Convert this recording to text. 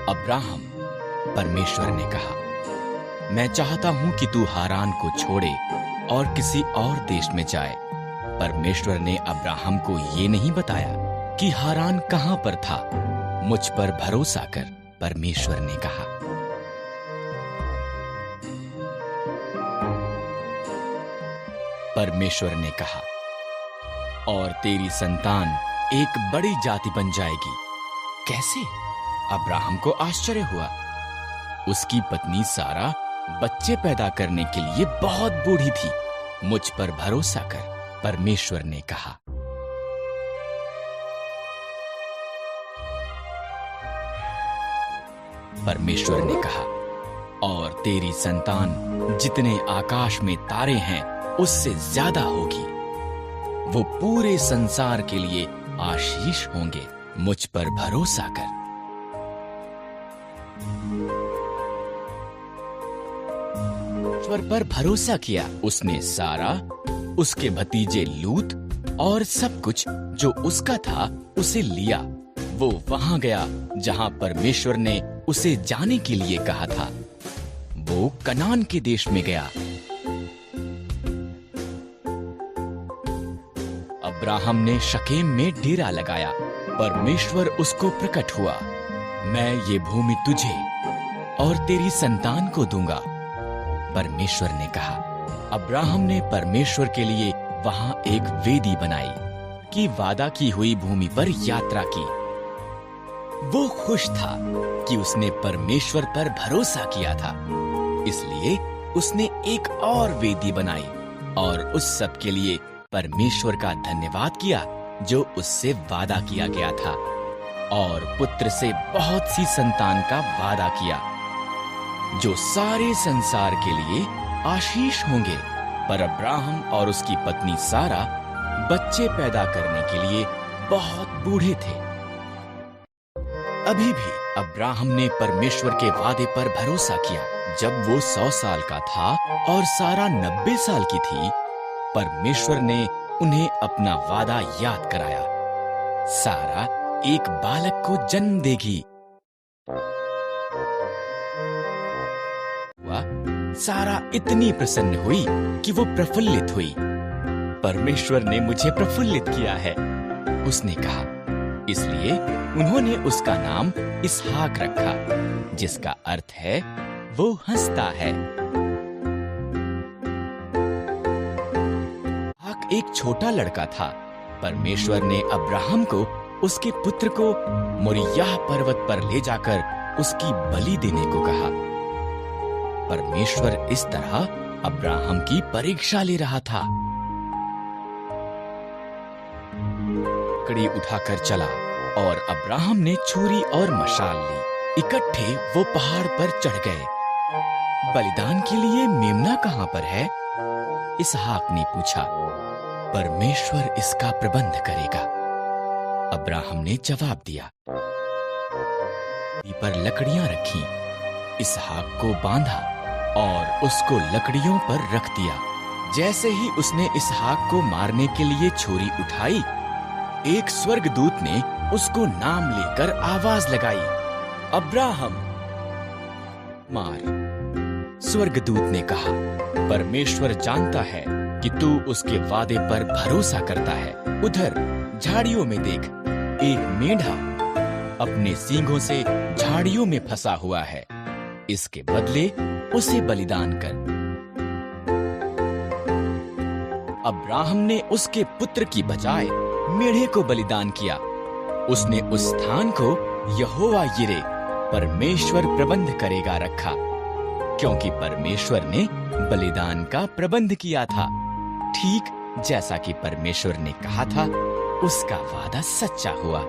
Abraham, परमेश्वर ने कहा, मैं चाहता हूं कि तू हारान को छोड़े और किसी और देश में जाए। परमेश्वर ने अब्राहम को ये नहीं बताया कि हारान कहां पर था। मुझ पर भरोसा कर, परमेश्वर ने कहा। परमेश्वर ने कहा, और तेरी संतान एक बड़ी जाति बन जाएगी। कैसे? अब्राहम को आश्चर्य हुआ। उसकी पत्नी सारा बच्चे पैदा करने के लिए बहुत बूढ़ी थी। मुझ पर भरोसा कर, परमेश्वर ने कहा। परमेश्वर ने कहा, और तेरी संतान जितने आकाश में तारे हैं उससे ज्यादा होगी। वो पूरे संसार के लिए आशीष होंगे। मुझ पर भरोसा कर। ईश्वर पर भरोसा किया। उसने सारा, उसके भतीजे लूत और सब कुछ जो उसका था उसे लिया। वो वहां गया जहां परमेश्वर ने उसे जाने के लिए कहा था। वो कनान के देश में गया। अब्राहम ने शकेम में डेरा लगाया। परमेश्वर उसको प्रकट हुआ। मैं ये भूमि तुझे और तेरी संतान को दूंगा, परमेश्वर ने कहा। अब्राहम ने परमेश्वर के लिए वहां एक वेदी बनाई कि वादा की हुई भूमि पर यात्रा की। वो खुश था कि उसने परमेश्वर पर भरोसा किया था, इसलिए उसने एक और वेदी बनाई और उस सब के लिए परमेश्वर का धन्यवाद किया जो उससे वादा किया गया था, और पुत्र से बहुत सी संतान का वादा किया जो सारे संसार के लिए आशीष होंगे। पर अब्राहम और उसकी पत्नी सारा बच्चे पैदा करने के लिए बहुत बूढ़े थे। अभी भी अब्राहम ने परमेश्वर के वादे पर भरोसा किया। जब वो 100 साल का था और सारा 90 साल की थी, परमेश्वर ने उन्हें अपना वादा याद कराया। सारा एक बालक को जन्म देगी। सारा इतनी प्रसन्न हुई कि वो प्रफुल्लित हुई। परमेश्वर ने मुझे प्रफुल्लित किया है, उसने कहा। इसलिए उन्होंने उसका नाम इसहाक रखा, जिसका अर्थ है वो हंसता है। इसहाक एक छोटा लड़का था। परमेश्वर ने अब्राहम को उसके पुत्र को मोरिय्याह पर्वत पर ले जाकर उसकी बलि देने को कहा। परमेश्वर इस तरह अब्राहम की परीक्षा ले रहा था। लकड़ी उठाकर चला और अब्राहम ने छुरी और मशाल ली। इकट्ठे वो पहाड़ पर चढ़ गए। बलिदान के लिए मेमना कहां पर है? इसहाक ने पूछा। परमेश्वर इसका प्रबंध करेगा, अब्राहम ने जवाब दिया। पर लकड़ियां रखी, इसहाक को बांधा और उसको लकड़ियों पर रख दिया। जैसे ही उसने इसहाक को मारने के लिए छुरी उठाई, एक स्वर्गदूत ने उसको नाम लेकर आवाज लगाई, अब्राहम। मार। स्वर्गदूत ने कहा, परमेश्वर जानता है कि तू उसके वादे पर भरोसा करता है। उधर झाड़ियों में देख, एक मेंढा अपने सींगों से झाड़ियों में फंसा हुआ है। इसके बदले उसे बलिदान कर। अब्राहम ने उसके पुत्र की बजाय मेढ़े को बलिदान किया। उसने उस स्थान को यहोवा यिरे, परमेश्वर प्रबंध करेगा, रखा, क्योंकि परमेश्वर ने बलिदान का प्रबंध किया था। ठीक जैसा कि परमेश्वर ने कहा था, उसका वादा सच्चा हुआ।